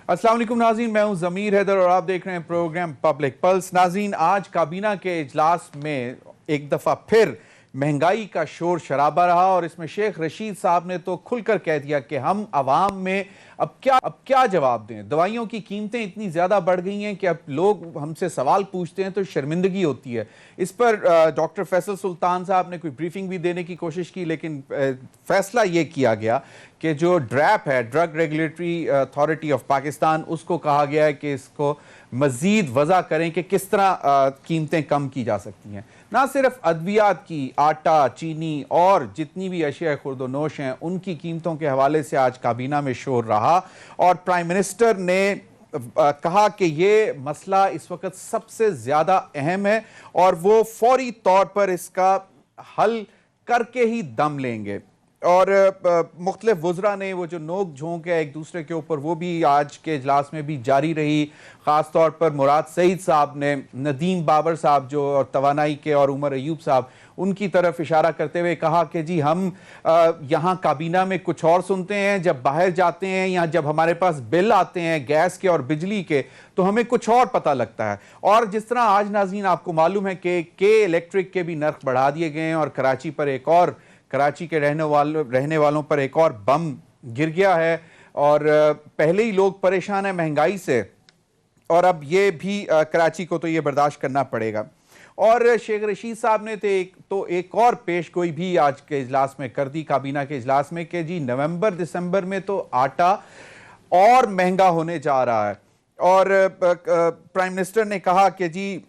अस्सलाम वालेकुम नाज़रीन, मैं हूं ज़मीर हैदर और आप देख रहे हैं प्रोग्राम पब्लिक पल्स। नाज़रीन, आज काबीना के इजलास में एक दफ़ा फिर महंगाई का शोर शराबा रहा और इसमें शेख रशीद साहब ने तो खुलकर कह दिया कि हम आवाम में अब क्या जवाब दें। दवाइयों की कीमतें इतनी ज़्यादा बढ़ गई हैं कि अब लोग हमसे सवाल पूछते हैं तो शर्मिंदगी होती है। इस पर डॉक्टर फैसल सुल्तान साहब ने कोई ब्रीफिंग भी देने की कोशिश की, लेकिन फैसला ये किया गया कि जो ड्रैप है, drug regulatory authority of Pakistan, उसको कहा गया है कि इसको मज़ीद वज़ा करें कि किस तरह कीमतें कम की जा सकती हैं। ना सिर्फ अद्वियात की, आटा, चीनी और जितनी भी अशिया खुर्दोनोश हैं उनकी कीमतों के हवाले से आज काबीना में शोर रहा और प्राइम मिनिस्टर ने कहा कि ये मसला इस वक्त सबसे ज़्यादा अहम है और वो फौरी तौर पर इसका हल करके ही दम लेंगे। और मुख्तलिफ वज़रा ने वो जो नोक झोंक है एक दूसरे के ऊपर, वो भी आज के इजलास में भी जारी रही। ख़ास तौर पर मुराद सईद साहब ने नदीम बाबर साहब जो और तवानाई के और उमर अयूब साहब, उनकी तरफ इशारा करते हुए कहा कि जी हम यहाँ काबीना में कुछ और सुनते हैं, जब बाहर जाते हैं या जब हमारे पास बिल आते हैं गैस के और बिजली के तो हमें कुछ और पता लगता है। और जिस तरह आज नाज़रीन आपको मालूम है कि इलेक्ट्रिक के भी नर्ख बढ़ा दिए गए हैं और कराची पर एक और, कराची के रहने वालों पर एक और बम गिर गया है और पहले ही लोग परेशान हैं महंगाई से और अब ये भी कराची को तो ये बर्दाश्त करना पड़ेगा। और शेख रशीद साहब ने तो एक और पेशगोई भी आज के इजलास में कर दी, काबीना के इजलास में, कि जी नवंबर दिसंबर में तो आटा और महंगा होने जा रहा है। और प्राइम मिनिस्टर ने कहा कि जी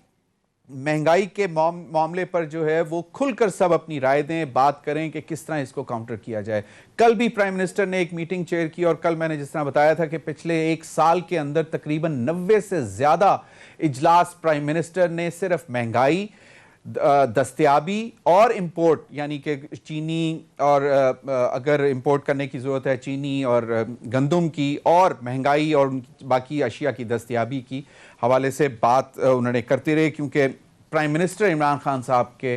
महंगाई के मामले पर जो है वो खुलकर सब अपनी राय दें, बात करें कि किस तरह इसको काउंटर किया जाए। कल भी प्राइम मिनिस्टर ने एक मीटिंग चेयर की और कल मैंने जिस तरह बताया था कि पिछले एक साल के अंदर तकरीबन 90 से ज़्यादा इजलास प्राइम मिनिस्टर ने सिर्फ महंगाई, दस्तयाबी और इंपोर्ट, यानी कि चीनी और अगर इंपोर्ट करने की ज़रूरत है चीनी और गंदम की, और महंगाई और बाकी अशिया की दस्तयाबी की हवाले से बात उन्होंने करते रहे, क्योंकि प्राइम मिनिस्टर इमरान खान साहब के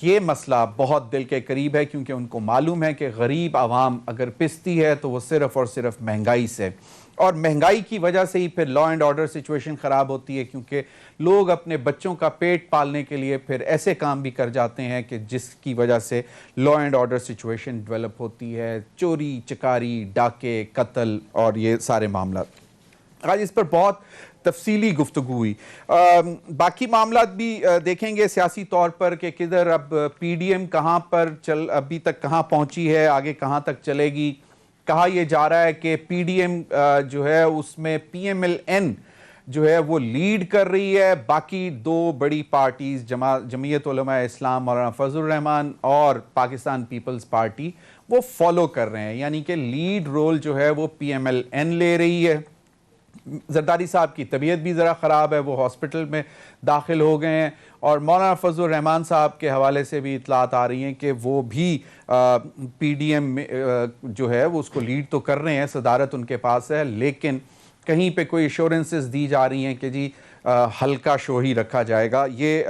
ये मसला बहुत दिल के करीब है, क्योंकि उनको मालूम है कि गरीब आवाम अगर पिसती है तो वो सिर्फ़ और सिर्फ महंगाई से, और महंगाई की वजह से ही फिर लॉ एंड ऑर्डर सिचुएशन ख़राब होती है, क्योंकि लोग अपने बच्चों का पेट पालने के लिए फिर ऐसे काम भी कर जाते हैं कि जिसकी वजह से law and order situation develop होती है, चोरी चकारी, डाके, कत्ल और ये सारे मामला। आज इस पर बहुत तफसीली गुफ्तगू हुई। बाकी मामला भी देखेंगे सियासी तौर पर कि किधर अब PDM कहाँ पर अभी तक कहाँ पहुँची है, आगे कहाँ तक चलेगी। कहा यह जा रहा है कि PDM जो है उसमें PMLN जो है वो लीड कर रही है, बाकी दो बड़ी पार्टीज जमीयत उलमा इस्लाम मौलाना फजल रहमान और पाकिस्तान पीपल्स पार्टी वो फॉलो कर रहे हैं, यानी कि लीड रोल जो है वो PMLN ले रही है। जरदारी साहब की तबीयत भी ज़रा ख़राब है, वो हॉस्पिटल में दाखिल हो गए हैं और मौलाना फजल रहमान साहब के हवाले से भी इतलात आ रही हैं कि वो भी PDM में जो है वो उसको लीड तो कर रहे हैं, सदारत उनके पास है, लेकिन कहीं पे कोई एश्योरेंसेस दी जा रही हैं कि जी हल्का शो ही रखा जाएगा। ये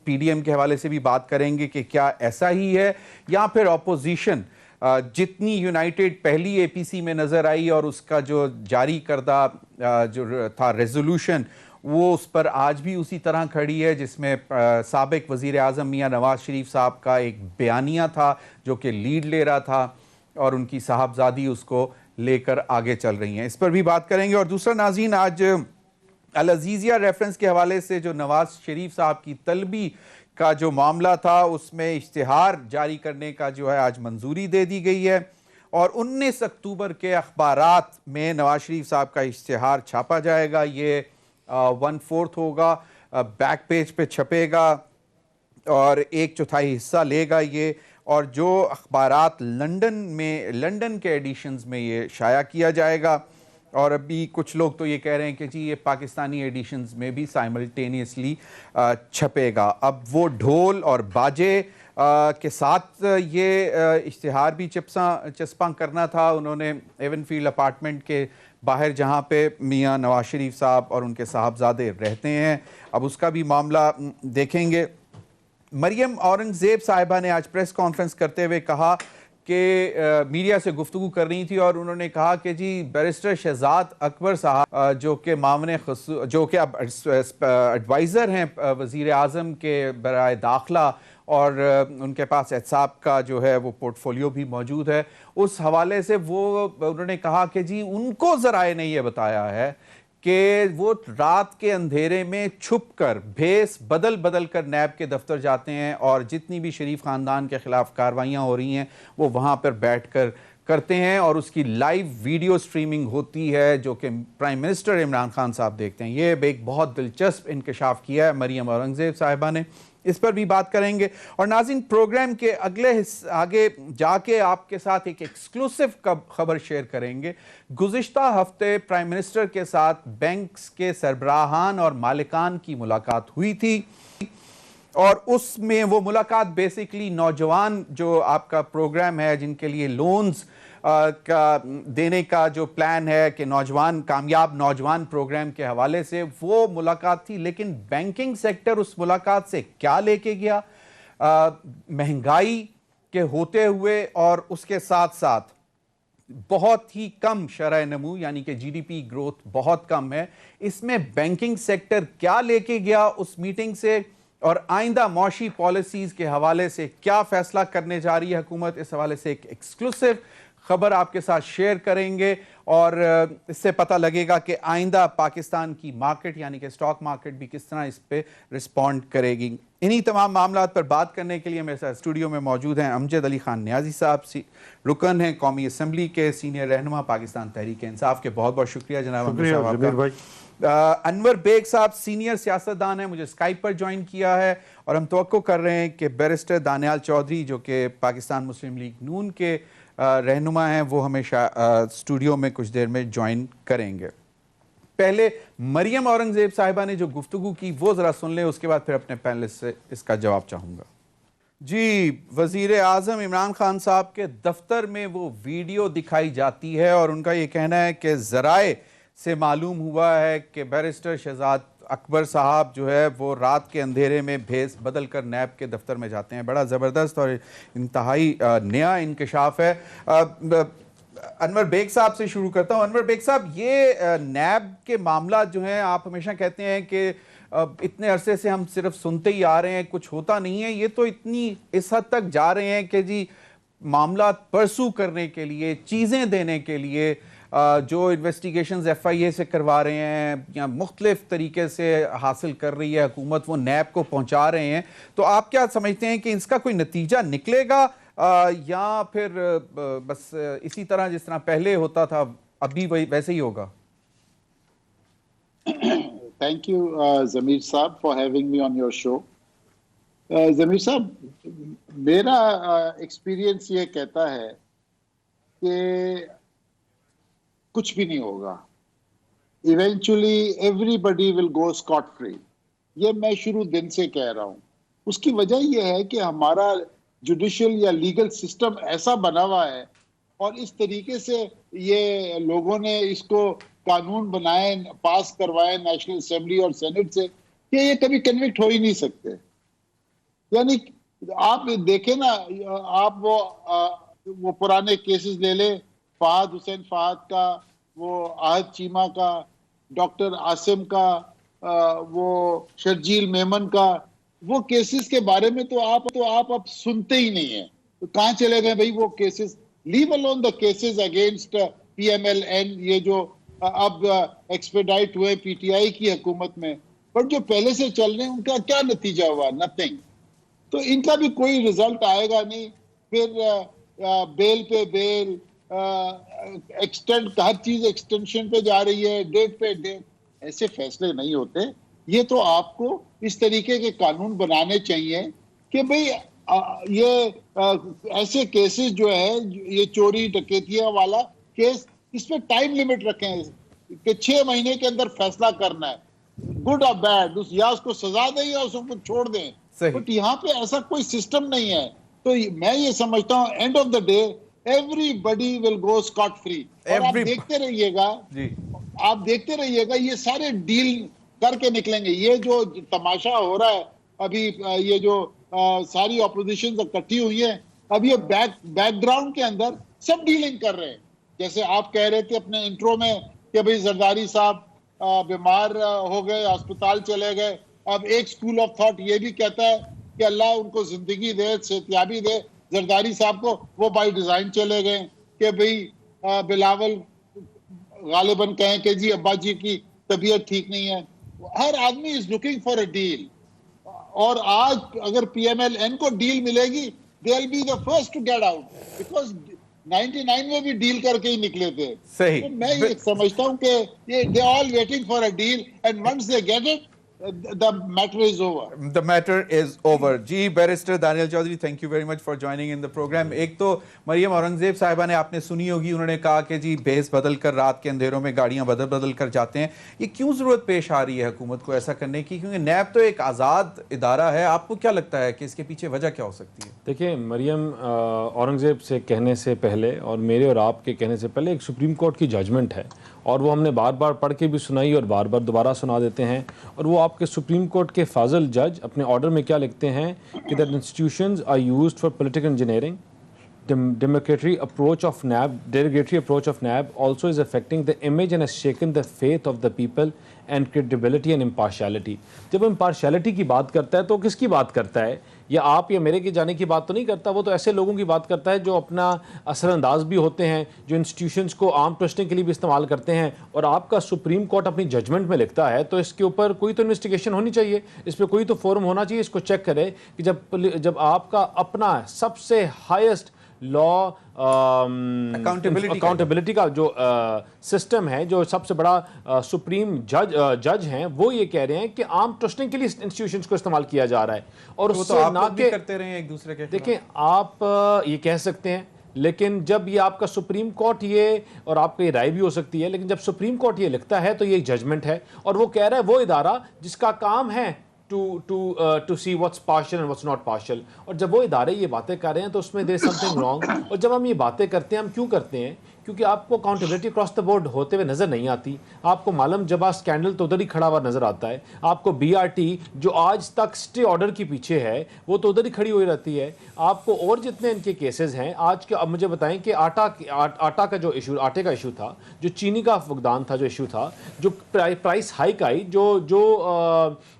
PDM के हवाले से भी बात करेंगे कि क्या ऐसा ही है या फिर अपोजिशन जितनी यूनाइटेड पहली APC में नज़र आई और उसका जो जारी करदा जो था रेजोल्यूशन, वो उस पर आज भी उसी तरह खड़ी है, जिसमें साबिक वज़ीर आज़म मियाँ नवाज शरीफ साहब का एक बयानिया था जो कि लीड ले रहा था और उनकी साहबजादी उसको लेकर आगे चल रही हैं। इस पर भी बात करेंगे। और दूसरा नाज़रीन, आज अल अज़ीज़िया रेफरेंस के हवाले से जो नवाज शरीफ साहब की तलबी का जो मामला था उसमें इश्तिहार जारी करने का जो है आज मंजूरी दे दी गई है और 19 अक्टूबर के अखबारात में नवाज शरीफ साहब का इश्तिहार छापा जाएगा। ये 1/4 होगा, बैक पेज पे छपेगा और 1/4 हिस्सा लेगा ये, और जो अखबारात लंदन के एडिशंस में ये शाया किया जाएगा। और अभी कुछ लोग तो ये कह रहे हैं कि जी ये पाकिस्तानी एडिशंस में भी साइमल्टेनियसली छपेगा। अब वो ढोल और बाजे के साथ ये इश्तिहार भी चस्पा करना था उन्होंने एवनफील्ड अपार्टमेंट के बाहर, जहाँ पे मियाँ नवाज शरीफ साहब और उनके साहबजादे रहते हैं। अब उसका भी मामला देखेंगे। मरियम औरंगज़ेब साहिबा ने आज प्रेस कॉन्फ्रेंस करते हुए कहा کہ میڈیا سے گفتگو کر رہی تھی اور انہوں نے کہا کہ جی بیرسٹر شہزاد اکبر صاحب جو کہ جو کہ اب ایڈوائزر ہیں وزیر اعظم کے برائے داخلہ اور ان کے پاس احتساب کا جو ہے وہ پورٹ فولیو بھی موجود ہے، اس حوالے سے انہوں نے کہا کہ جی ان کو ذرائع نے یہ بتایا ہے کہ وہ رات کے اندھیرے میں چھپ کر بھیس بدل کر نیب کے دفتر جاتے ہیں اور جتنی بھی شریف خاندان کے خلاف کاروائیاں ہو رہی ہیں وہ وہاں پر بیٹھ کر کرتے ہیں اور اس کی لائیو ویڈیو سٹریمنگ ہوتی ہے جو کہ پرائم منسٹر عمران خان صاحب دیکھتے ہیں۔ یہ ایک بہت دلچسپ انکشاف کیا ہے مریم اورنگزیب صاحبہ نے، اس پر بھی بات کریں گے۔ اور ناظرین پروگرام کے آگے جا کے آپ کے ساتھ ایک ایکسکلوسیو خبر شیئر کریں گے۔ گزشتہ ہفتے پرائم منسٹر کے ساتھ بینکس کے سربراہان اور مالکان کی ملاقات ہوئی تھی اور اس میں وہ ملاقات بیسیکلی نوجوان جو آپ کا پروگرام ہے جن کے لیے لونز کا دینے کا جو پلان ہے کہ کامیاب نوجوان پروگرام کے حوالے سے وہ ملاقات تھی، لیکن بینکنگ سیکٹر اس ملاقات سے کیا لے کے گیا؟ مہنگائی کے ہوتے ہوئے اور اس کے ساتھ ساتھ بہت ہی کم شرح نمو یعنی کہ جی ڈی پی گروتھ بہت کم ہے، اس میں بینکنگ سیکٹر کیا لے کے گیا اس میٹنگ سے اور آئندہ معاشی پالیسیز کے حوالے سے کیا فیصلہ کرنے جا رہی ہے حکومت، اس حوالے سے ایک ایکسکلوسیو خبر آپ کے ساتھ شیئر کریں گے اور اس سے پتہ لگے گا کہ آئندہ پاکستان کی مارکیٹ یعنی کہ سٹاک مارکیٹ بھی کس طرح اس پہ رسپونڈ کرے گی۔ انہی تمام معاملات پر بات کرنے کے لیے میرے ساتھ اسٹوڈیو میں موجود ہیں امجد علی خان نیازی صاحب، رکن ہیں قومی اسمبلی کے، سینئر رہنما پاکستان تحریک انصاف کے۔ بہت بہت شکریہ جناب امجد صاحب کا۔ انور بیگ صاحب سینئر سیاستدان ہیں، مجھے اسکائپ پر جوائن کیا ہے اور ہم توقع کر رہے ہیں کہ بیرسٹر دانیال چودھری جو کہ پاکستان مسلم لیگ نون کے رہنما ہیں وہ ہمیشہ اسٹوڈیو میں کچھ دیر میں جوائن کریں گے۔ پہلے مریم اورنگزیب صاحبہ نے جو گفتگو کی وہ ذرا سن لیں، اس کے بعد پھر اپنے پینلسٹ سے اس کا جواب چاہوں گا۔ جی، وزیر اعظم عمران خان صاحب کے دفتر میں وہ ویڈیو دکھائی جاتی ہے اور ان کا یہ کہنا ہے کہ ذرائع سے معلوم ہوا ہے کہ بیرسٹر شہزاد اکبر صاحب جو ہے وہ رات کے اندھیرے میں بھیس بدل کر نیب کے دفتر میں جاتے ہیں۔ بڑا زبردست اور انتہائی نیا انکشاف ہے۔ انور بیگ صاحب سے شروع کرتا ہوں۔ انور بیگ صاحب، یہ نیب کے معاملات جو ہیں آپ ہمیشہ کہتے ہیں کہ اتنے عرصے سے ہم صرف سنتے ہی آ رہے ہیں، کچھ ہوتا نہیں ہے، یہ تو اس حد تک جا رہے ہیں کہ جی معاملات پرسو کرنے کے لیے، چیزیں دینے کے لیے جو انویسٹیگیشنز ایف آئی اے سے کروا رہے ہیں یا مختلف طریقے سے حاصل کر رہی ہے حکومت، وہ نیب کو پہنچا رہے ہیں۔ تو آپ کیا سمجھتے ہیں کہ اس کا کوئی نتیجہ نکلے گا یا پھر بس اسی طرح جس طرح پہلے ہوتا تھا ابھی ویسے ہی ہوگا؟ تھینک یو ضمیر صاحب for having me on your show. ضمیر صاحب، میرا ایکسپیرینس یہ کہتا ہے کہ کچھ بھی نہیں ہوگا۔ Eventually every body will go scot free, یہ میں شروع دن سے کہہ رہا ہوں۔ اس کی وجہ یہ ہے کہ ہمارا جوڈیشل یا لیگل سسٹم ایسا بنا ہوا ہے اور اس طریقے سے یہ لوگوں نے اس کو قانون بنائے، پاس کروائے نیشنل اسمبلی اور سینٹ سے کہ یہ کبھی کنوکٹ ہو ہی نہیں سکتے۔ یعنی آپ دیکھیں نا، آپ وہ پرانے کیسز لے لیں، فہد حسین فہد کا، وہ آہد چیمہ کا، ڈاکٹر عاصم کا، وہ شرجیل میمن کا، وہ کیسز کے بارے میں تو آپ اب سنتے ہی نہیں ہیں۔ تو کہاں چلے گئے بھائی وہ cases? Leave alone the cases against P M L N, یہ جو اب ایکسپیڈائٹ ہوئے پی ٹی آئی کی حکومت میں، بٹ جو پہلے سے چل رہے ہیں ان کا کیا نتیجہ ہوا؟ نتھنگ۔ تو ان کا بھی کوئی رزلٹ آئے گا نہیں۔ پھر بیل پہ بیل، ایکسٹینڈ، ہر چیز ایکسٹینشن پہ جا رہی ہے، ڈیٹ پہ ڈیٹ۔ ایسے فیصلے نہیں ہوتے۔ یہ تو آپ کو اس طریقے کے قانون بنانے چاہیے کہ بھئی یہ ایسے کیسز جو ہے، یہ چوری ڈکیتیاں والا کیس، اس پہ ٹائم لیمٹ رکھیں کہ 6 مہینے کے اندر فیصلہ کرنا ہے، گڈ اور بیڈ، یا اس کو سزا دیں یا اس کو چھوڑ دیں۔ بٹ یہاں پہ ایسا کوئی سسٹم نہیں ہے۔ تو میں یہ سمجھتا ہوں end of the day everybody will go scot free. اور آپ دیکھتے رہیے گا یہ سارے ڈیل کر کے نکلیں گے۔ یہ جو تماشا ہو رہا ہے ابھی، یہ جو ساری اپوزیشن اکٹھی ہوئی ہیں، اب یہ بیک گراؤنڈ کے اندر سب ڈیلنگ کر رہے ہیں. جیسے آپ کہہ رہے تھے اپنے انٹرو میں کہ بھئی زرداری صاحب بیمار ہو گئے, ہسپتال چلے گئے. اب ایک سکول آف تھاٹ یہ بھی کہتا ہے کہ اللہ ان کو زندگی دے, صحتیابی دے زرداری صاحب کو, وہ بائی ڈیزائن چلے گئے کہ بھئی بلاول غالباً کہیں کہ جی ابا جی کی طبیعت ٹھیک نہیں ہے. ہر آدمی is looking for a deal, اور آج اگر پی ایم ایل این کو ڈیل ملے گی they will be the first to get out, because 99 میں بھی ڈیل کر کے ہی نکلے تھے. صحیح. تو میں یہ سمجھتا ہوں کہ they all waiting for a deal, and once they get it the matter is over. The matter is over. جی barrister Daniyal Chaudhry, thank you very much for joining in the program. ایک تو مریم اورنگزیب صاحبہ نے آپ نے سنی ہوگی, انہوں نے کہا کہ جی بھیس بدل کر رات کے اندھیروں میں گاڑیاں بدل کر جاتے ہیں. یہ کیوں ضرورت پیش آ رہی ہے حکومت کو ایسا کرنے کی؟ کیونکہ نیب تو ایک آزاد ادارہ ہے. آپ کو کیا لگتا ہے کہ اس کے پیچھے وجہ کیا ہو سکتی ہے؟ دیکھیں, مریم اورنگزیب سے کہنے سے پہلے اور میرے اور آپ کے کہنے سے پہلے ایک سپریم کورٹ کی ججمنٹ ہے, اور وہ ہم نے بار بار پڑھ کے بھی سنائی اور بار بار دوبارہ سنا دیتے ہیں. اور وہ آپ کے سپریم کورٹ کے فاضل جج اپنے آرڈر میں کیا لکھتے ہیں کہ that institutions are used for political engineering. Derogatory approach of NAB also is affecting the image and has shaken the faith of the people and credibility and impartiality. جب وہ impartiality کی بات کرتا ہے تو کس کی بات کرتا ہے؟ یا آپ یا میرے کے جانے کی بات تو نہیں کرتا, وہ تو ایسے لوگوں کی بات کرتا ہے جو اپنا اثر انداز بھی ہوتے ہیں, جو انسٹیٹیوشنز کو عام ٹرسٹنگ کے لیے بھی استعمال کرتے ہیں. اور آپ کا سپریم کورٹ اپنی ججمنٹ میں لکھتا ہے تو اس کے اوپر کوئی تو انویسٹیگیشن ہونی چاہیے, اس پہ کوئی تو فورم ہونا چاہیے, اس کو چیک کرے کہ جب آپ کا اپنا سب سے ہائیسٹ لا اکاؤنٹیبلٹی کا جو سسٹم ہے, جو سب سے بڑا سپریم جج ہیں, وہ یہ کہہ رہے ہیں کہ عام ٹرسٹنگ کے لیے انسٹیٹیوشنز کو استعمال کیا جا رہا ہے. اور اس سے نہ کہ کرتے رہے ایک دوسرے کے, دیکھیں آپ یہ کہہ سکتے ہیں, لیکن جب یہ آپ کا سپریم کورٹ یہ, اور آپ کی رائے بھی ہو سکتی ہے, لیکن جب سپریم کورٹ یہ لکھتا ہے تو یہ ایک ججمنٹ ہے, اور وہ کہہ رہا ہے وہ ادارہ جس کا کام ہے to see what's partial and what's not partial. اور جب وہ ادارے یہ باتیں کر رہے ہیں تو اس میں there is something wrong. اور جب ہم یہ باتیں کرتے ہیں, ہم کیوں کرتے ہیں؟ کیونکہ آپ کو اکاؤنٹیبلٹی اکراس دا بورڈ ہوتے ہوئے نظر نہیں آتی. آپ کو معلوم جبا اسکینڈل تو ادھر ہی کھڑا ہوا نظر آتا ہے. آپ کو بی آر ٹی جو آج تک اسٹے آرڈر کے پیچھے ہے وہ تو ادھر ہی کھڑی ہوئی رہتی ہے. آپ کو اور جتنے ان کے کیسز ہیں آج کے, اب مجھے بتائیں کہ آٹا کا جو ایشو, آٹے کا ایشو تھا, جو چینی کا فقدان تھا جو ایشو تھا, جو پرائس ہائیک آئی, جو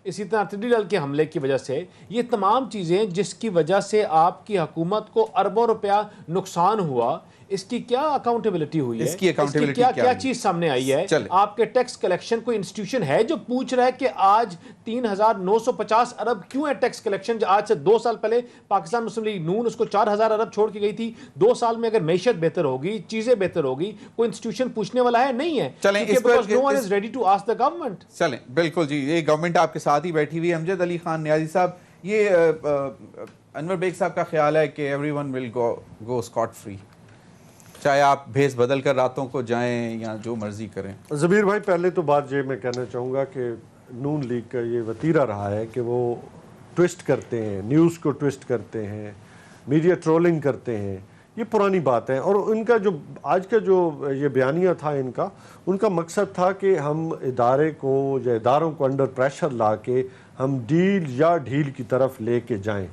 اسی طرح ٹڈیدل کے حملے کی وجہ سے, یہ تمام چیزیں جس کی وجہ سے آپ کی حکومت کو اربوں روپیہ نقصان ہوا, اس کی کیا اکاؤنٹیبلٹی ہوئی ہے؟ اس کی اکاؤنٹیبلٹی کیا چیز سامنے آئی ہے؟ آپ کے ٹیکس کلیکشن کوئی انسٹیٹیوشن ہے جو پوچھ رہا ہے کہ آج 3,950 ارب کیوں ہے ٹیکس کلیکشن؟ آج سے 2 سال پہلے پاکستان مسلم لیگ نون اس کو 4,000 ارب چھوڑ کے گئی تھی. 2 سال میں اگر معیشت بہتر ہوگی, چیزیں بہتر ہوگی, کوئی انسٹیٹیوشن پوچھنے والا ہے نہیں ہے. چلیں no one is ready to ask the government. چلیں بالکل جی, یہ گورنمنٹ آپ کے ساتھ ہی بیٹھی ہوئی ہے. امجد علی خان نیازی صاحب, یہ انور بیگ صاحب کا خیال ہے کہ every one will go scot free, چاہے آپ بھیس بدل کر راتوں کو جائیں یا جو مرضی کریں. ضمیر بھائی, پہلے تو بات یہ میں کہنا چاہوں گا کہ نون لیگ کا یہ وتیرہ رہا ہے کہ وہ ٹوسٹ کرتے ہیں, نیوز کو ٹوسٹ کرتے ہیں, میڈیا ٹرولنگ کرتے ہیں. یہ پرانی بات ہے, اور ان کا جو آج کا جو یہ بیانیہ تھا ان کا مقصد تھا کہ ہم ادارے کو یا اداروں کو انڈر پریشر لا کے ہم ڈیل یا ڈھیل کی طرف لے کے جائیں,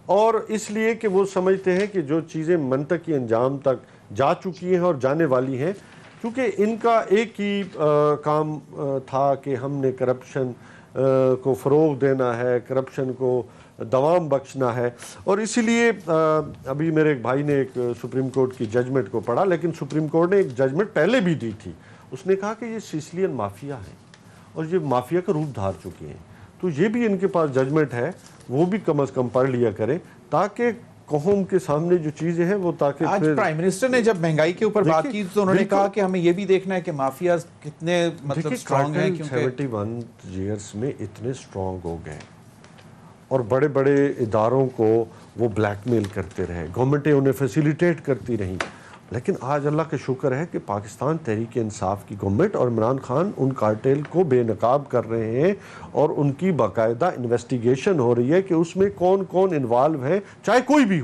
اور اس لیے کہ وہ سمجھتے ہیں کہ جو چیزیں منطقی انجام تک جا چکی ہیں اور جانے والی ہیں, کیونکہ ان کا ایک ہی کام تھا کہ ہم نے کرپشن کو فروغ دینا ہے, کرپشن کو دوام بخشنا ہے. اور اسی لیے ابھی میرے ایک بھائی نے ایک سپریم کورٹ کی ججمنٹ کو پڑھا, لیکن سپریم کورٹ نے ایک ججمنٹ پہلے بھی دی تھی. اس نے کہا کہ یہ سیسلین مافیا ہیں اور یہ مافیا کا روپ دھار چکے ہیں, تو یہ بھی ان کے پاس ججمنٹ ہے, وہ بھی کم از کم پڑھ لیا کریں تاکہ قوم کے سامنے جو چیزیں ہیں وہ, تاکہ آج پرائم منسٹر نے جب مہنگائی کے اوپر بات کی تو انہوں نے کہا کہ ہمیں یہ بھی دیکھنا ہے کہ مافیاز کتنے مطلب سٹرونگ ہیں, کیونکہ 71 ایئرس میں اتنے سٹرونگ ہو گئے اور بڑے بڑے اداروں کو وہ بلیک میل کرتے رہے, گورنمنٹیں انہیں فیسیلیٹیٹ کرتی رہیں. لیکن آج اللہ کا شکر ہے کہ پاکستان تحریک انصاف کی گورنمنٹ اور عمران خان ان کارٹیل کو بے نقاب کر رہے ہیں, اور ان کی باقاعدہ انویسٹیگیشن ہو رہی ہے کہ اس میں کون کون انوالو ہے, چاہے کوئی بھی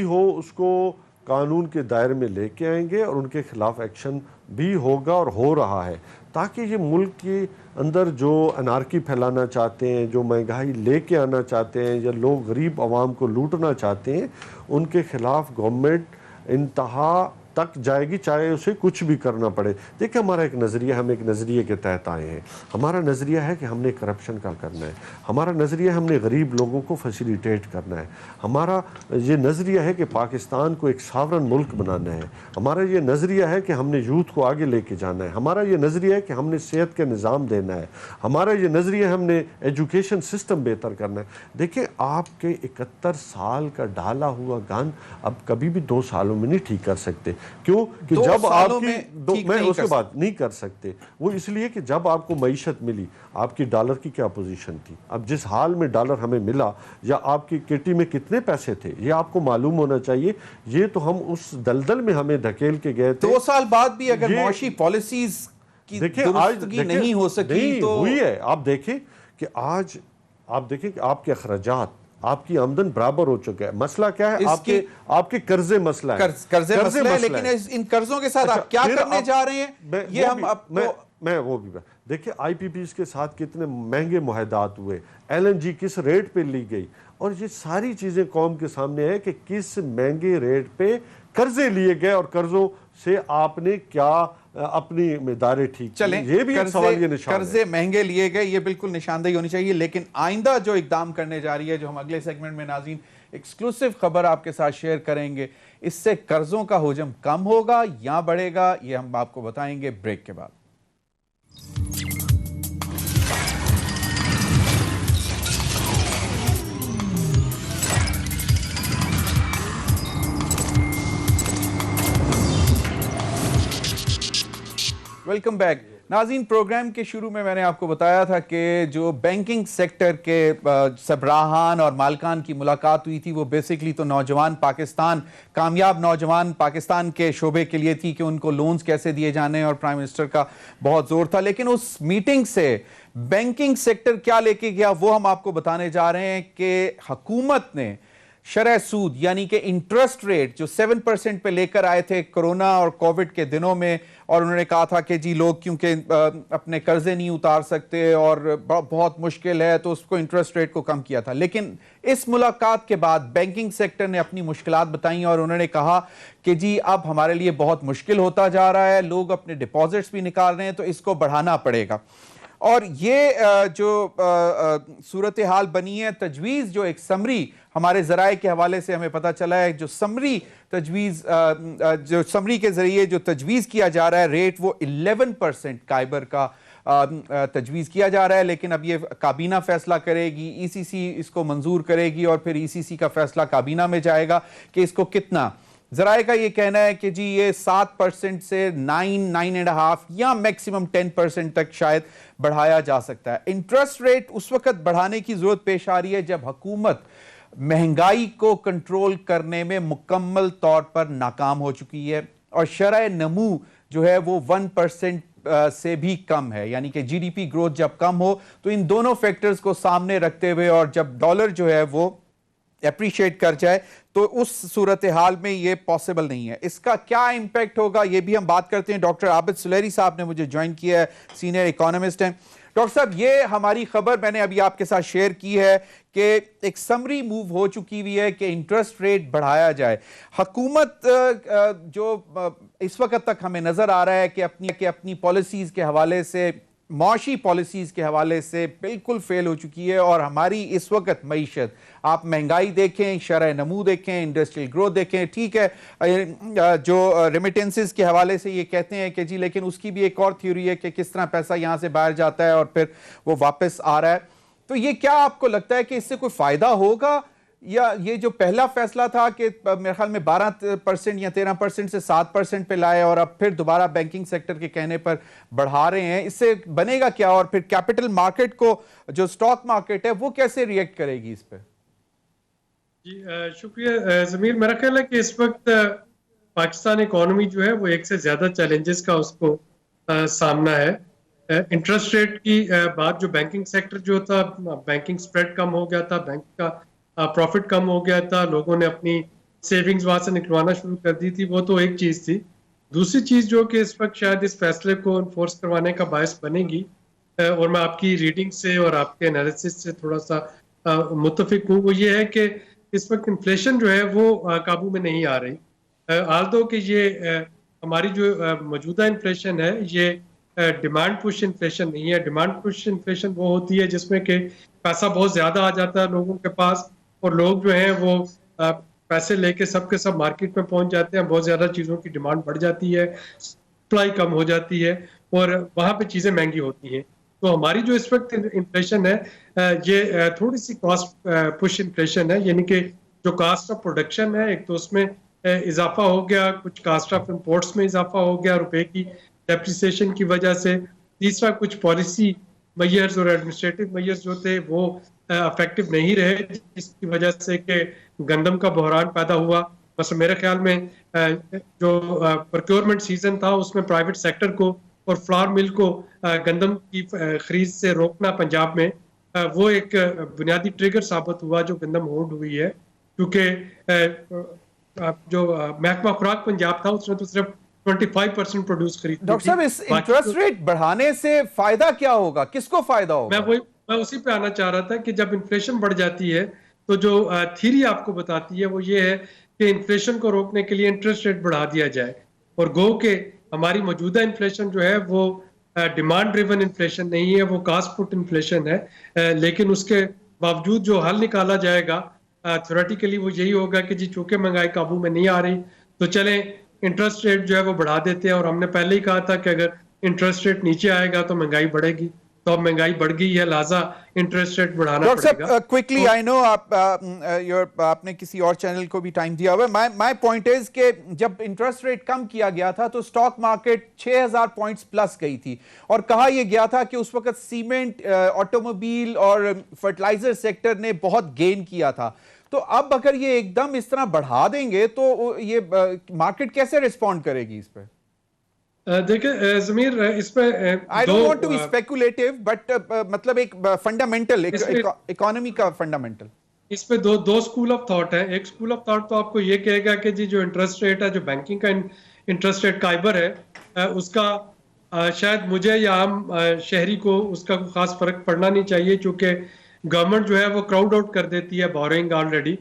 ہو, اس کو قانون کے دائرے میں لے کے آئیں گے اور ان کے خلاف ایکشن بھی ہوگا اور ہو رہا ہے، تاکہ یہ ملک کے اندر جو انارکی پھیلانا چاہتے ہیں، جو مہنگائی لے کے آنا چاہتے ہیں، یا لوگ غریب عوام کو لوٹنا چاہتے ہیں، ان کے خلاف گورنمنٹ انتہا تک جائے گی، چاہے اسے کچھ بھی کرنا پڑے۔ دیکھیں ہمارا ایک نظریہ، ہم ایک نظریے کے تحت آئے ہیں۔ ہمارا نظریہ ہے کہ ہم نے کرپشن کا کرنا ہے، ہمارا نظریہ ہم نے غریب لوگوں کو فیسیلیٹیٹ کرنا ہے، ہمارا یہ نظریہ ہے کہ پاکستان کو ایک ساورن ملک بنانا ہے، ہمارا یہ نظریہ ہے کہ ہم نے یوتھ کو آگے لے کے جانا ہے، ہمارا یہ نظریہ ہے کہ ہم نے صحت کے نظام دینا ہے، ہمارا یہ نظریہ ہے ہم نے ایجوکیشن سسٹم بہتر کرنا ہے۔ دیکھیں آپ کے 71 سال کا ڈالا ہوا گن اب کبھی بھی 2 سالوں میں نہیں ٹھیک کر سکتے۔ کیوں کہ جب آپ کی میں اس کے بعد نہیں کر سکتے، وہ اس لیے کہ جب آپ کو معیشت ملی، آپ کی ڈالر کی کیا پوزیشن تھی، اب جس حال میں ڈالر ہمیں ملا، یا آپ کی کٹی میں کتنے پیسے تھے، یہ آپ کو معلوم ہونا چاہیے۔ یہ تو ہم اس دلدل میں ہمیں دھکیل کے گئے تھے۔ 2 سال بعد بھی اگر معاشی پالیسیز کی درستگی نہیں ہو سکی تو ہوئی ہے۔ آپ دیکھیں کہ آج آپ دیکھیں کہ آپ کے اخراجات، آپ کی آمدن برابر ہو چکے ہیں۔ مسئلہ کیا ہے؟ آپ کے قرضے مسئلہ ہے، قرضے مسئلہ ہے، لیکن ان قرضوں کے ساتھ آپ کیا کرنے جا رہے ہیں یہ ہم میں وہ بھی دیکھیں آئی پی پیز کے ساتھ کتنے مہنگے معاہدات ہوئے، ایل این جی کس ریٹ پہ لی گئی، اور یہ ساری چیزیں قوم کے سامنے ہے کہ کس مہنگے ریٹ پہ قرضے لیے گئے، اور قرضوں سے آپ نے کیا اپنی ادارے ٹھیک چلیں۔ یہ بھی ایک سوال، یہ نشان ہے۔ قرضے مہنگے لیے گئے، یہ بالکل نشاندہی ہونی چاہیے، لیکن آئندہ جو اقدام کرنے جا رہی ہے، جو ہم اگلے سیگمنٹ میں ناظرین ایکسکلوسیو خبر آپ کے ساتھ شیئر کریں گے، اس سے قرضوں کا حجم کم ہوگا یا بڑھے گا، یہ ہم آپ کو بتائیں گے بریک کے بعد۔ ویلکم بیک ناظرین۔ پروگرام کے شروع میں نے آپ کو بتایا تھا کہ جو بینکنگ سیکٹر کے سربراہان اور مالکان کی ملاقات ہوئی تھی، وہ بیسکلی تو نوجوان پاکستان، کامیاب نوجوان پاکستان کے شعبے کے لیے تھی کہ ان کو لونز کیسے دیے جانے، اور پرائم منسٹر کا بہت زور تھا۔ لیکن اس میٹنگ سے بینکنگ سیکٹر کیا لے کے گیا وہ ہم آپ کو بتانے جا رہے ہیں کہ حکومت نے شرح سود یعنی کہ انٹرسٹ ریٹ جو 7% پہ لے کر آئے تھے کرونا اور کووڈ کے دنوں میں، اور انہوں نے کہا تھا کہ جی لوگ کیونکہ اپنے قرضے نہیں اتار سکتے اور بہت مشکل ہے، تو اس کو انٹرسٹ ریٹ کو کم کیا تھا۔ لیکن اس ملاقات کے بعد بینکنگ سیکٹر نے اپنی مشکلات بتائیں اور انہوں نے کہا کہ جی اب ہمارے لیے بہت مشکل ہوتا جا رہا ہے، لوگ اپنے ڈپازٹس بھی نکال رہے ہیں، تو اس کو بڑھانا پڑے گا۔ اور یہ جو صورتحال بنی ہے، تجویز جو ایک سمری ہمارے ذرائع کے حوالے سے ہمیں پتہ چلا ہے، جو سمری تجویز جو سمری کے ذریعے جو تجویز کیا جا رہا ہے ریٹ، وہ 11% کائبر کا تجویز کیا جا رہا ہے۔ لیکن اب یہ کابینہ فیصلہ کرے گی، ای سی سی اس کو منظور کرے گی، اور پھر ای سی سی کا فیصلہ کابینہ میں جائے گا کہ اس کو کتنا۔ ذرائع کا یہ کہنا ہے کہ جی یہ 7% سے 9.5 یا میکسیمم 10% تک شاید بڑھایا جا سکتا ہے۔ انٹرسٹ ریٹ اس وقت بڑھانے کی ضرورت پیش آ رہی ہے جب حکومت مہنگائی کو کنٹرول کرنے میں مکمل طور پر ناکام ہو چکی ہے، اور شرح نمو جو ہے وہ 1% سے بھی کم ہے، یعنی کہ جی ڈی پی گروتھ جب کم ہو تو ان دونوں فیکٹرز کو سامنے رکھتے ہوئے، اور جب ڈالر جو ہے وہ اپریشیٹ کر جائے، تو اس صورتحال میں یہ پاسبل نہیں ہے۔ اس کا کیا امپیکٹ ہوگا یہ بھی ہم بات کرتے ہیں۔ ڈاکٹر عابد سلیری صاحب نے مجھے جوائن کیا ہے، سینئر اکانومسٹ ہیں۔ ڈاکٹر صاحب، یہ ہماری خبر میں نے ابھی آپ کے ساتھ شیئر کی ہے کہ ایک سمری موو ہو چکی ہوئی ہے کہ انٹرسٹ ریٹ بڑھایا جائے۔ حکومت جو اس وقت تک ہمیں نظر آ رہا ہے کہ اپنی پالیسیز کے حوالے سے، معاشی پالیسیز کے حوالے سے بالکل فیل ہو چکی ہے، اور ہماری اس وقت معیشت، آپ مہنگائی دیکھیں، شرح نمو دیکھیں، انڈسٹریل گروتھ دیکھیں، ٹھیک ہے جو ریمیٹنسز کے حوالے سے یہ کہتے ہیں کہ جی لیکن اس کی بھی ایک اور تھیوری ہے کہ کس طرح پیسہ یہاں سے باہر جاتا ہے اور پھر وہ واپس آ رہا ہے۔ تو یہ کیا آپ کو لگتا ہے کہ اس سے کوئی فائدہ ہوگا، یا یہ جو پہلا فیصلہ تھا کہ میرے خیال میں 12% یا 13% سے 7% پہ لائے، اور اب پھر دوبارہ بینکنگ سیکٹر کے کہنے پر بڑھا رہے ہیں، اس سے بنے گا کیا؟ اور پھر کیپٹل مارکیٹ کو، جو سٹاک مارکیٹ ہے، وہ کیسے ریئیکٹ کرے گی اس پہ؟ جی شکریہ ضمیر۔ میرا خیال ہے کہ اس وقت پاکستان اکانومی جو ہے وہ ایک سے زیادہ چیلنجز کا اس کو سامنا ہے۔ انٹرسٹ ریٹ کی بات، جو بینکنگ سیکٹر جو تھا، بینکنگ سپریڈ کم ہو گیا تھا، بینک کا پروفٹ کم ہو گیا تھا، لوگوں نے اپنی सेविंग्स वहां से निकलवाना शुरू कर दी थी, वो तो एक चीज थी। दूसरी चीज जो कि इस वक्त शायद इस फैसले को इन्फोर्स करवाने का बायस बनेगी, और मैं आपकी रीडिंग से और आपके एनालिसिस से थोड़ा सा मुत्तफिक हूँ, वो ये है कि इस वक्त इन्फ्लेशन जो है वो काबू में नहीं आ रही। आल्दो कि ये हमारी जो मौजूदा इन्फ्लेशन है ये डिमांड पुश इन्फ्लेशन नहीं है। डिमांड पुश इन्फ्लेशन वो होती है जिसमें कि पैसा बहुत ज्यादा आ जाता है लोगों के पास, और लोग जो हैं वो पैसे लेके सब के सब मार्केट में पहुंच जाते हैं, बहुत ज्यादा चीजों की डिमांड बढ़ जाती है, सप्लाई कम हो जाती है और वहां पे चीजें महंगी होती हैं। तो हमारी जो इस वक्त इन्फ्लेशन है ये थोड़ी सी कॉस्ट पुश इन्फ्लेशन है, यानी कि जो कास्ट ऑफ प्रोडक्शन है एक तो उसमें इजाफा हो गया, कुछ कास्ट ऑफ इंपोर्ट्स में इजाफा हो गया रुपए की डेप्रिसिएशन की वजह से। तीसरा कुछ पॉलिसी मेजर्स और एडमिनिस्ट्रेटिव मेजर्स जो थे वो इफेक्टिव नहीं रहे, जिसकी वजह से कि गंदम का बहरान पैदा हुआ। बस मेरे ख्याल में जो प्रोक्योरमेंट सीजन था उसमें प्राइवेट सेक्टर को और फ्लावर मिल को गंदम की खरीद से रोकना पंजाब में, वो एक बुनियादी ट्रिगर साबित हुआ जो गंदम होल्ड हुई है, क्योंकि जो महकमा खुराक पंजाब था उसने तो सिर्फ 25% प्रोड्यूस खरीदी। डॉक्टर साहब, इस इंटरेस्ट रेट बढ़ाने से फायदा क्या होगा, किसको फायदा होगा? मैं उसी पे आना चाह रहा था कि जब इन्फ्लेशन बढ़ जाती है तो जो थ्योरी आपको बताती है वो ये है कि इन्फ्लेशन को रोकने के लिए इंटरेस्ट रेट बढ़ा दिया जाए, और गो के हमारी मौजूदा इन्फ्लेशन जो है वो डिमांड ड्रिवन इन्फ्लेशन नहीं है, वो कास्ट पुट इन्फ्लेशन है। लेकिन उसके बावजूद जो हल निकाला जाएगा थ्योरेटिकली वो यही होगा कि जी चूंकि महंगाई काबू में नहीं आ रही तो चलें इंटरेस्ट रेट जो है वो बढ़ा देते हैं। और हमने पहले ही कहा था कि अगर इंटरेस्ट रेट नीचे आएगा तो महंगाई बढ़ेगी, तो अब महंगाई बढ़ गई है, लिहाजा इंटरेस्ट रेट बढ़ाना डॉक्टर पड़ेगा। साहब, क्विकली, आई नो आपने किसी और चैनल को भी टाइम दिया हुआ है। माय पॉइंट इज कि जब इंटरेस्ट रेट कम किया गया था तो स्टॉक मार्केट 6000 पॉइंट्स प्लस गई थी, और कहा यह गया था कि उस वक्त सीमेंट, ऑटोमोबाइल और फर्टिलाइजर सेक्टर ने बहुत गेन किया था। तो अब अगर ये एकदम इस तरह बढ़ा देंगे तो ये मार्केट कैसे रिस्पॉन्ड करेगी इस पे? देखिए जमीर, इसमें I don't want to be speculative, but मतलब एक फंडामेंटल, इकोनॉमी का फंडामेंटल। इस पे दो स्कूल ऑफ थॉट है। एक स्कूल ऑफ थॉट तो आपको ये कहेगा कि जी जो इंटरेस्ट रेट है, जो बैंकिंग का इंटरेस्ट रेट काइबर है, उसका शायद मुझे या आम शहरी को उसका कोई खास फर्क पड़ना नहीं चाहिए, क्योंकि गवर्नमेंट जो है वो क्राउड आउट कर देती है बोरिंग ऑलरेडी।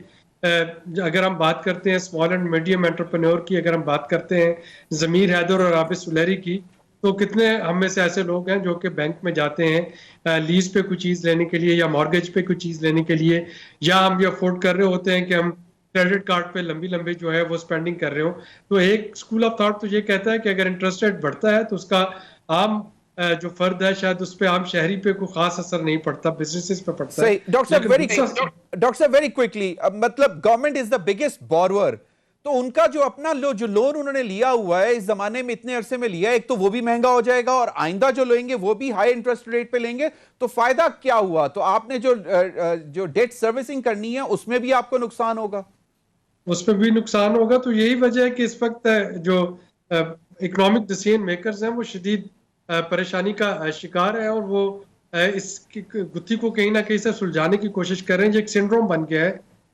अगर हम बात करते हैं स्मॉल एंड मीडियम एंटरप्रेन्योर की, अगर हम बात करते हैं ज़मीर हैदर और आबिद सुलहरी की, तो कितने हम में से ऐसे लोग हैं जो कि बैंक में जाते हैं लीज पे कोई चीज़ लेने के लिए या मॉर्गेज पे कोई चीज़ लेने के लिए, या हम ये अफोर्ड कर रहे होते हैं कि हम क्रेडिट कार्ड पे लंबी लंबी जो है वो स्पेंडिंग कर रहे हो। तो एक स्कूल ऑफ थॉट तो ये कहता है कि अगर इंटरेस्ट रेट बढ़ता है तो उसका आम जो फर्द है शायद उस पे आम शहरी पे कोई खास असर नहीं पड़ता, बिजनेसेस पे पड़ता है। डॉक्टर साहब वेरी क्विकली, मतलब government is the biggest borrower, तो उनका जो अपना जो लोन उन्होंने लिया हुआ है इस जमाने में, इतने अरसे में लिया है, एक तो वो भी महंगा हो जाएगा और आइंदा जो लेंगे वो भी हाई इंटरेस्ट रेट पे लेंगे, तो फायदा क्या हुआ? तो आपने जो डेट सर्विसिंग करनी है उसमें भी आपको नुकसान होगा। उसमें भी नुकसान होगा। तो यही वजह है कि इस वक्त जो इकोनॉमिक डिसीजन मेकर्स हैं वो शदीद परेशानी का शिकार है, और वो इस गुत्थी को कहीं ना कहीं से सुलझाने की कोशिश कर रहे हैं। जो एक सिंड्रोम बन गया है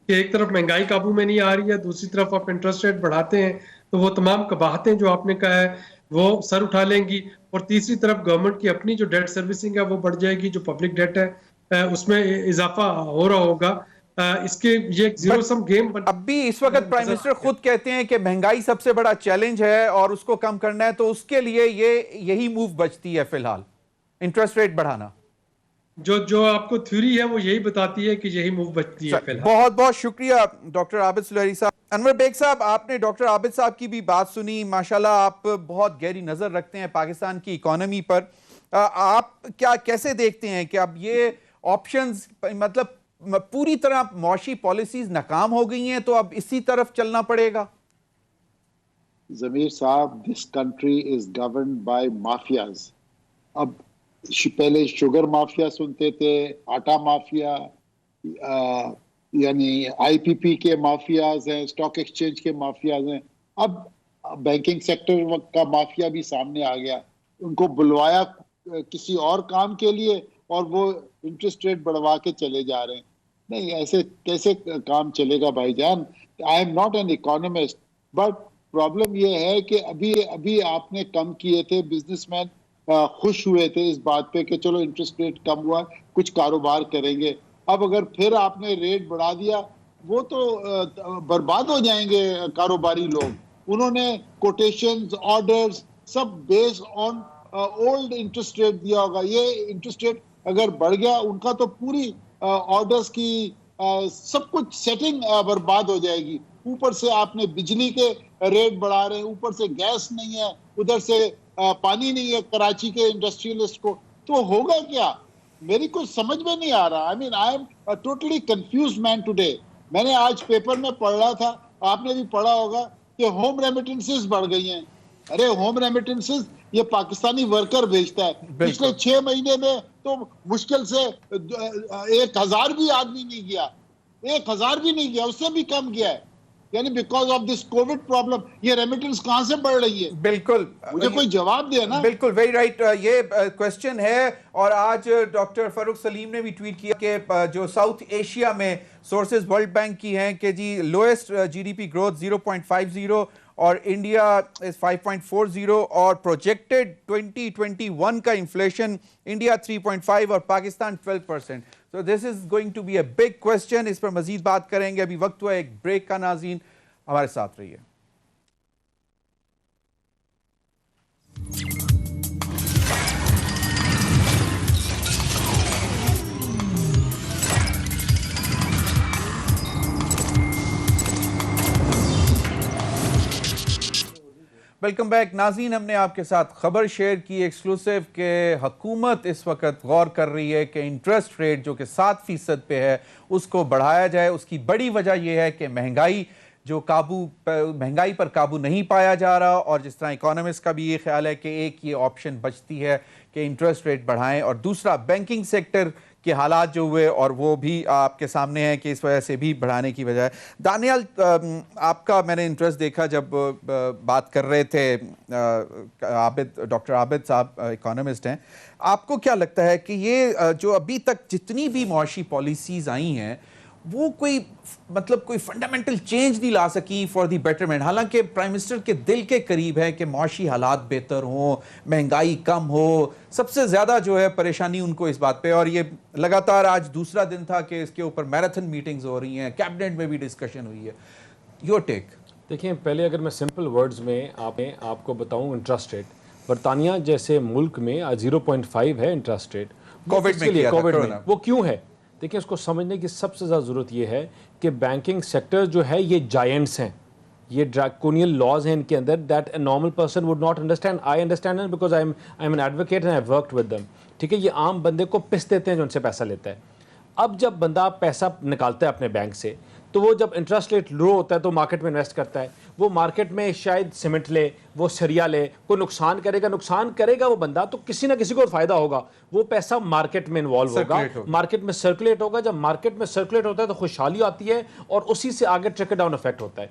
कि एक तरफ महंगाई काबू में नहीं आ रही है, दूसरी तरफ आप इंटरेस्ट रेट बढ़ाते हैं तो वो तमाम कबाहतें जो आपने कहा है वो सर उठा लेंगी, और तीसरी तरफ गवर्नमेंट की अपनी जो डेट सर्विसिंग है वो बढ़ जाएगी, जो पब्लिक डेट है उसमें इजाफा हो रहा होगा। इसके ये जीरो सम गेम अब भी इस वक्त प्राइम मिनिस्टर खुद कहते हैं कि महंगाई सबसे बड़ा चैलेंज है और उसको कम करना है, तो उसके लिए यही मूव बचती है फिलहाल, इंटरेस्ट रेट बढ़ाना। जो आपको थ्योरी है वो यही बताती है कि यही मूव बचती है फिलहाल। बहुत बहुत शुक्रिया डॉक्टर आबिद सुलहरी साहब। अनवर बेग साहब, आपने डॉक्टर आबिद साहब की भी बात सुनी, माशाल्लाह आप बहुत गहरी नजर रखते हैं पाकिस्तान की इकोनॉमी पर। आप कैसे देखते हैं कि अब ये ऑप्शंस, मतलब पूरी तरह मौशी पॉलिसीज नाकाम हो गई हैं तो अब इसी तरफ चलना पड़ेगा? जमीर साहब, this country is governed bye mafias. अब पहले शुगर माफिया सुनते थे, आटा माफिया, यानी आईपीपी के माफियाज हैं, स्टॉक एक्सचेंज के माफियाज हैं, अब बैंकिंग सेक्टर का माफिया भी सामने आ गया। उनको बुलवाया किसी और काम के लिए और वो इंटरेस्ट रेट बढ़वा के चले जा रहे हैं। नहीं, ऐसे कैसे काम चलेगा भाईजान? I am not an economist, but problem ये है कि अभी अभी आपने कम किए थे, बिजनेसमैन खुश हुए थे इस बात पे कि चलो इंटरेस्ट रेट कम हुआ, कुछ कारोबार करेंगे। अब अगर फिर आपने रेट बढ़ा दिया, वो तो बर्बाद हो जाएंगे कारोबारी लोग। उन्होंने कोटेशंस, ऑर्डर्स सब based on old interest rate दिया होगा। ये इंटरेस्ट रेट अगर बढ़ गया, उनका तो पूरी ऑर्डर्स की सब कुछ सेटिंग बर्बाद हो जाएगी। ऊपर से आपने बिजली के रेट बढ़ा रहे हैं, ऊपर से गैस नहीं है, उधर से पानी नहीं है कराची के इंडस्ट्रियलिस्ट को, तो होगा क्या? मेरी कुछ समझ में नहीं आ रहा। I mean I am totally confuse man today. मैंने आज पेपर में पढ़ रहा था, आपने भी पढ़ा होगा, कि होम रेमिटेंसेस बढ़ गई हैं। अरे होम रेमिटेंसेस ये पाकिस्तानी वर्कर भेजता है। पिछले 6 महीने में तो मुश्किल से 1000 भी आदमी नहीं गया, 1000 भी नहीं गया, उससे भी कम गया है। यानी because of this Covid problem ये रेमिटेंस कहां से बढ़ रही है? बिल्कुल, मुझे कोई जवाब दे ना। बिल्कुल, वेरी राइट। ये क्वेश्चन है, और आज डॉक्टर फरूख सलीम ने भी ट्वीट किया कि जो साउथ एशिया में सोर्सेज वर्ल्ड बैंक की हैं कि जी लोएस्ट जीडीपी ग्रोथ 0.50 और इंडिया इज 5.40 और प्रोजेक्टेड 2021 का इन्फ्लेशन इंडिया 3.5 और Pakistan 12%। So this is going to be a big question. इस पर मजीद बात करेंगे। अभी वक्त हुआ एक ब्रेक का, नाज़रीन हमारे साथ रहिए। वेलकम बैक नाज़रीन। हमने आपके साथ खबर शेयर की एक्सक्लूसिव के हुकूमत इस वक्त गौर कर रही है कि इंटरेस्ट रेट जो कि 7% पे है उसको बढ़ाया जाए। उसकी बड़ी वजह यह है कि महंगाई पर काबू नहीं पाया जा रहा, और जिस तरह इकोनॉमिस्ट का भी ये ख्याल है कि एक ये ऑप्शन बचती है कि इंटरेस्ट रेट बढ़ाएं, और दूसरा बैंकिंग सेक्टर के हालात जो हुए और वो भी आपके सामने है कि इस वजह से भी बढ़ाने की वजह है। दानियाल, आपका मैंने इंटरेस्ट देखा जब बात कर रहे थे, डॉक्टर आबिद साहब इकोनॉमिस्ट हैं। आपको क्या लगता है कि ये जो अभी तक जितनी भी मुआशी पॉलिसीज़ आई हैं वो कोई फंडामेंटल चेंज नहीं ला सकी फॉर दी बेटरमेंट? हालांकि प्राइम मिनिस्टर के दिल के करीब है कि मुआशी हालात बेहतर हों, महंगाई कम हो, सबसे ज़्यादा जो है परेशानी उनको इस बात पे, और ये लगातार आज दूसरा दिन था कि इसके ऊपर मैराथन मीटिंग्स हो रही हैं, कैबिनेट में भी डिस्कशन हुई है। Your take. देखिए, पहले अगर मैं सिंपल वर्ड्स में आपको बताऊं, इंटरेस्ट रेट बरतानिया जैसे मुल्क में 0.5 है इंटरेस्ट रेट। कोविड में वो क्यों है? देखिए, उसको समझने की सबसे ज़्यादा ज़रूरत ये है कि बैंकिंग सेक्टर जो है ये जायंट्स हैं, ये ड्रैकोनियन लॉज हैं इनके अंदर, that a normal person would not understand. I understand because I am an advocate and I worked with them. ठीक है, ये आम बंदे को पिस देते हैं जो उनसे पैसा लेता है। अब जब बंदा पैसा निकालता है अपने बैंक से, तो वो जब इंटरेस्ट रेट लो होता है तो मार्केट में इन्वेस्ट करता है। वो मार्केट में शायद सीमेंट ले, वो सरिया ले, कोई नुकसान करेगा वो बंदा, तो किसी ना किसी को फ़ायदा होगा। वो पैसा मार्केट में इन्वॉल्व होगा, मार्केट में सर्कुलेट होगा। जब मार्केट में सर्कुलेट होता है तो खुशहाली आती है और उसी से आगे ट्रिकल डाउन इफेक्ट होता है।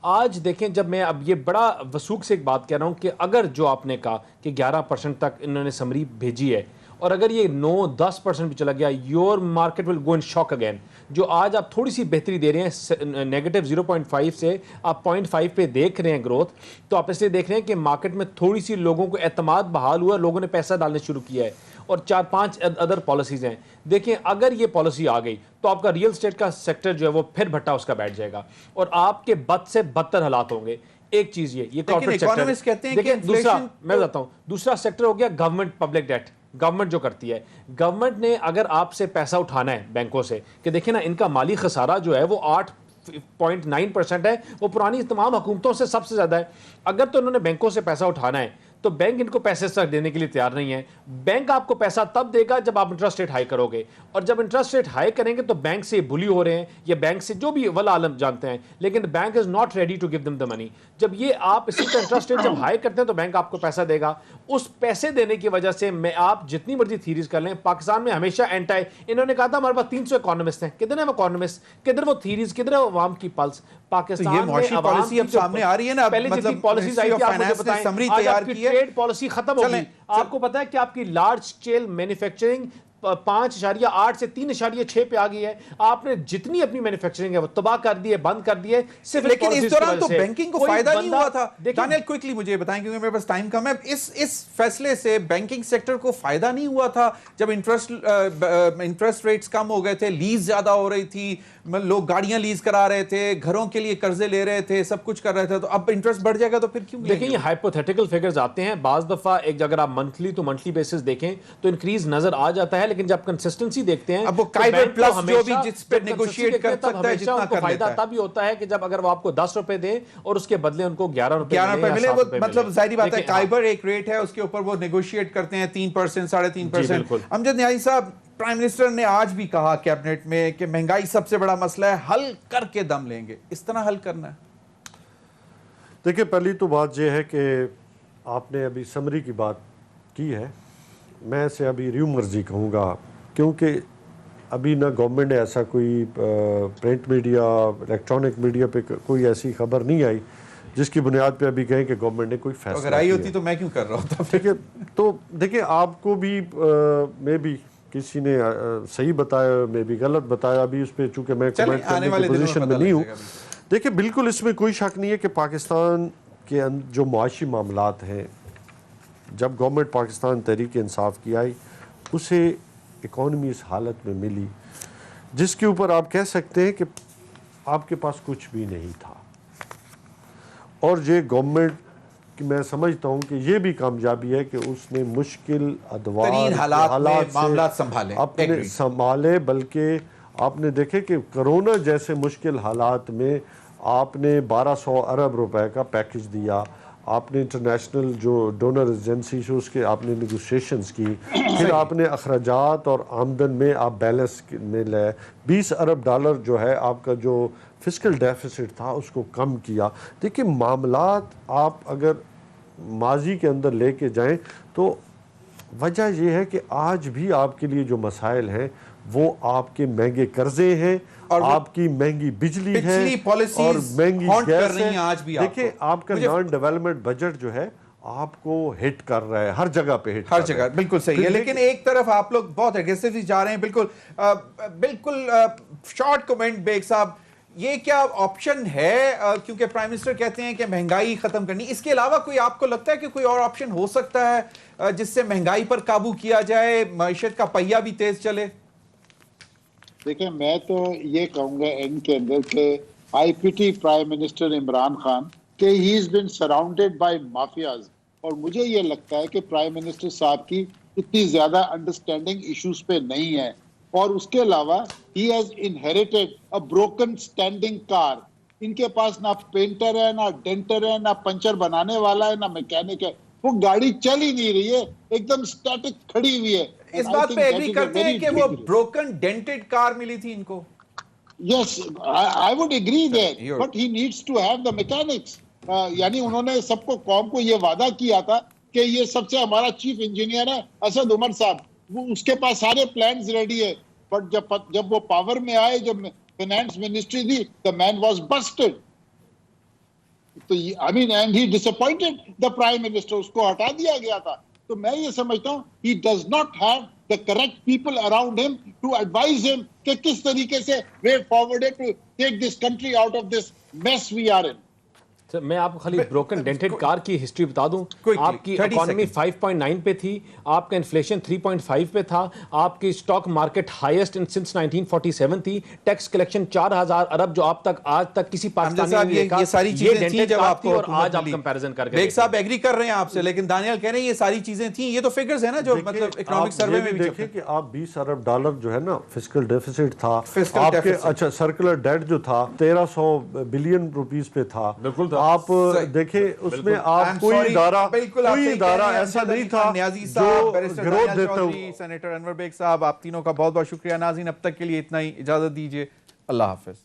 आज देखें, जब मैं अब ये बड़ा वसूख से एक बात कह रहा हूँ कि अगर जो आपने कहा कि 11% तक इन्होंने समरी भेजी है, और अगर ये 9-10% भी चला गया, your market will go in shock again. जो आज आप थोड़ी सी बेहतरी दे रहे हैं, नेगेटिव 0.5 से आप 0.5 पे देख रहे हैं ग्रोथ, तो आप इसलिए देख रहे हैं कि मार्केट में थोड़ी सी लोगों को एतमाद बहाल हुआ, लोगों ने पैसा डालने शुरू किया है, और 4-5 अदर पॉलिसीज़ हैं। देखिए, अगर ये पॉलिसी आ गई तो आपका रियल एस्टेट का सेक्टर जो है वो फिर भट्टा उसका बैठ जाएगा और आपके बद से बदतर हालात होंगे। एक चीज़ ये कॉर्पोरेट सेक्टर कहते हैं। देखिए, दूसरा मैं बताता हूँ, दूसरा सेक्टर हो गया गवर्नमेंट पब्लिक डेट। गवर्नमेंट जो करती है, गवर्नमेंट ने अगर आपसे पैसा उठाना है बैंकों से, कि देखिए ना, इनका माली खसारा जो है वो 8.9% है, वो पुरानी तमाम हुकूमतों से सबसे ज़्यादा है। अगर तो उन्होंने बैंकों से पैसा उठाना है तो बैंक इनको पैसे तक देने के लिए तैयार नहीं है। बैंक आपको पैसा तब देगा जब आप इंटरेस्ट रेट हाई करोगे, और जब इंटरेस्ट रेट हाई करेंगे तो बैंक से बुली हो रहे हैं, या बैंक से जो भी वला आलम जानते हैं, लेकिन bank is not ready to give them the money. जब ये आप इसी का इंटरेस्ट रेट जब हाई करते हैं तो बैंक आपको पैसा देगा। उस पैसे देने की वजह से मैं आप जितनी मर्जी थीरीज कर लें, पाकिस्तान में हमेशा एंटी, इन्होंने कहा था हमारे पास 300 इकोनॉमिस्ट हैं, किधर है वो इकोनॉमिस्ट, किधर वो थीरीज, किधर है वो अवाम की पल्स? पाकिस्तान में पॉलिसी अब सामने आ रही है ना, पहले जितनी पॉलिसीज आई थी, आप मुझे बताएं, ट्रेड पॉलिसी खत्म हो गई। आपको पता है कि आपकी लार्ज स्केल मैन्युफैक्चरिंग 5.8 से 3.6 पे आ गई है। आपने जितनी अपनी मैन्युफैक्चरिंग है वो तबाह कर दी है, बंद कर दी है सिर्फ लेकिन इस दौरान तो से। बैंकिंग को कोई फायदा नहीं बंदा- हुआ था। देखिए- दानियल क्विकली मुझे बताएं क्योंकि मेरे पास टाइम कम है। इस फैसले से बैंकिंग सेक्टर को फायदा नहीं हुआ था जब इंटरेस्ट रेट्स कम हो गए थे, लीज ज्यादा हो रही थी, लोग गाड़ियां लीज करा रहे थे, घरों के लिए कर्जे ले रहे थे, सब कुछ कर रहे थे, तो अब इंटरेस्ट बढ़ जाएगा तो फिर क्यों देखिए लेंगे? ये हाइपोथेटिकल फिगर्स आते हैं बाज दफा, एक अगर आप मंथली टू मंथली बेसिस देखें तो इंक्रीज नजर आ जाता है, लेकिन जब कंसिस्टेंसी देखते हैं अब वो तो काइबर बैंक को प्लस जो हमेशा- भी जिस पे जब negotiate consistency कर देखते हैं, तब सकता है, हमेशा जितना उनको कर फायदा लेता है। तभी होता है कि जब अगर वो आपको 10 रुपए दे और उसके बदले उनको 11 रुपए 11 रुपए मिले, वो मतलब जाहिर बात है लेकिन- काइबर एक रेट है, उसके ऊपर वो नेगोशिएट करते हैं 3%, 3.5%। बिल्कुल। अमजद न्याजी साहब, प्राइम मिनिस्टर ने आज भी कहा कैबिनेट में कि महंगाई सबसे बड़ा मसला है, हल करके दम लेंगे। इस तरह हल करना है? देखिए, पहली तो बात यह है कि आपने अभी समरी की बात की है, मैं इसे अभी र्यूमर्स ही कहूँगा, क्योंकि अभी ना गवर्नमेंट ने ऐसा कोई प्रिंट मीडिया, इलेक्ट्रॉनिक मीडिया पे कोई ऐसी खबर नहीं आई जिसकी बुनियाद पे अभी कहें कि गवर्नमेंट ने कोई फैसला अगर आई किया। होती तो मैं क्यों कर रहा होता? ठीक है, तो देखिए आपको भी मे भी किसी ने सही बताया, मे भी गलत बताया, अभी उस पर चूँकि मैं चलें, कमेंट आने करने वाले की दिनों में पोजीशन पता में नहीं हूँ। लग जाएगा। देखिए बिल्कुल इसमें कोई शक नहीं है कि पाकिस्तान के जो मुआशी मामलात हैं, जब गवर्नमेंट पाकिस्तान तहरीक इंसाफ की आई, उसे इकॉनमी इस हालत में मिली जिसके ऊपर आप कह सकते हैं कि आपके पास कुछ भी नहीं था। और ये गवर्नमेंट की मैं समझता हूँ कि ये भी कामयाबी है कि उसने मुश्किल अदवार तरीन हालात में से मामलात संभाले, अपने Agreed। संभाले, बल्कि आपने देखे कि कोरोना जैसे मुश्किल हालात में आपने 1200 अरब रुपए का पैकेज दिया, आपने इंटरनेशनल जो डोनर एजेंसी से उसके आपने नेगोशिएशंस की, फिर आपने अखराजात और आमदन में आप बैलेंस में लाए, 20 अरब डॉलर जो है आपका जो फिस्कल डेफिसिट था उसको कम किया। देखिए मामलात आप अगर माजी के अंदर लेके जाएं तो वजह यह है कि आज भी आपके लिए जो मसाइल हैं वो आपके महंगे कर्जे हैं, और आपकी महंगी बिजली है policies और महंगी haunt कर गैस रही हैं है। आज भी देखिए आपको। आपका नॉन डेवलपमेंट बजट जो है आपको हिट कर रहा है, हर जगह पे हिट हर कर जगह रहा है। बिल्कुल सही है, फिर लेकिन एक तरफ आप लोग बहुत एग्रेसिवली जा रहे हैं। बिल्कुल शॉर्ट कमेंट बेग साहब, ये क्या ऑप्शन है? क्योंकि प्राइम मिनिस्टर कहते हैं कि महंगाई खत्म करनी, इसके अलावा कोई आपको लगता है कि कोई और ऑप्शन हो सकता है जिससे महंगाई पर काबू किया जाए, मईशत का पहिया भी तेज चले? देखिए, मैं तो ये कहूंगा एंड के अंदर के I pity prime minister Imran Khan के he is been surrounded by mafias, और मुझे ये लगता है कि प्राइम मिनिस्टर साहब की इतनी ज्यादा अंडरस्टैंडिंग इश्यूज पे नहीं है, और उसके अलावा he has inherited a broken standing car. इनके पास ना पेंटर है, ना डेंटर है, ना पंचर बनाने वाला है, ना मैकेनिक है, वो गाड़ी चल ही नहीं रही है, एकदम स्टैटिक खड़ी हुई है। इस बात पे एग्री करते हैं कि वो ब्रोकन डेंटेड कार मिली थी इनको? Yes, I would agree there, You're- but he needs to have the mechanics. यानी उन्होंने सबको कौम को ये वादा किया था कि ये सबसे हमारा चीफ इंजीनियर है असद उमर साहब, वो उसके पास सारे प्लान्स रेडी है, बट जब वो पावर में आए, जब फाइनेंस मिनिस्ट्री थी, द मैन वाज बस्टेड। तो I mean and he disappointed the prime minister, उसको हटा दिया गया था। तो मैं ये समझता हूँ he does not have the correct people around him to advise him कि किस तरीके से way forward है to take this country out of this mess we are in. Sir मैं आपको खाली ब्रोकन डेंटेड कार की हिस्ट्री बता दूं। Quickly, आपकी 30 इकोनॉमी seconds. 5.9 पे थी, आपका इन्फ्लेशन 3.5 पे था, आपकी stock market highest in since 1947 थी, टैक्स कलेक्शन 4000 अरब जो आप तक आज तक किसी पाकिस्तानी साहब, ने नहीं देखा। ये सारी चीजें थी dented जब car आपको थी, और हुकूमत आज आप मिली। कंपैरिजन करके बेग देखें। साहब एग्री कर रहे हैं आपसे, लेकिन दानियल कह रहे हैं ये सारी चीजें थी। ये तो फिगर्स है ना जो देखिए, मतलब इकोनॉमिक आप सर्वे ये में भी देखिए कि आप 20 अरब डॉलर जो है ना फिस्कल डेफिसिट था Fiscal आपके, deficit। अच्छा सर्कुलर डेट जो था 1300 बिलियन रुपीस पे था। बिल्कुल था। आप देखें उसमें आप I'm कोई sorry, इदारा बिल्कुल आप कोई सही कह इदारा रहे हैं। ऐसा अमजद नहीं अली था खान न्याजी जो साहब, बैरिस्टर ग्रोथ दानियल देता चौधरी, सेनेटर अनवर बेग साहब, आप तीनों का बहुत बहुत शुक्रिया। नाज़रीन अब तक के लिए इतना ही, इजाजत दीजिए, अल्लाह हाफिज।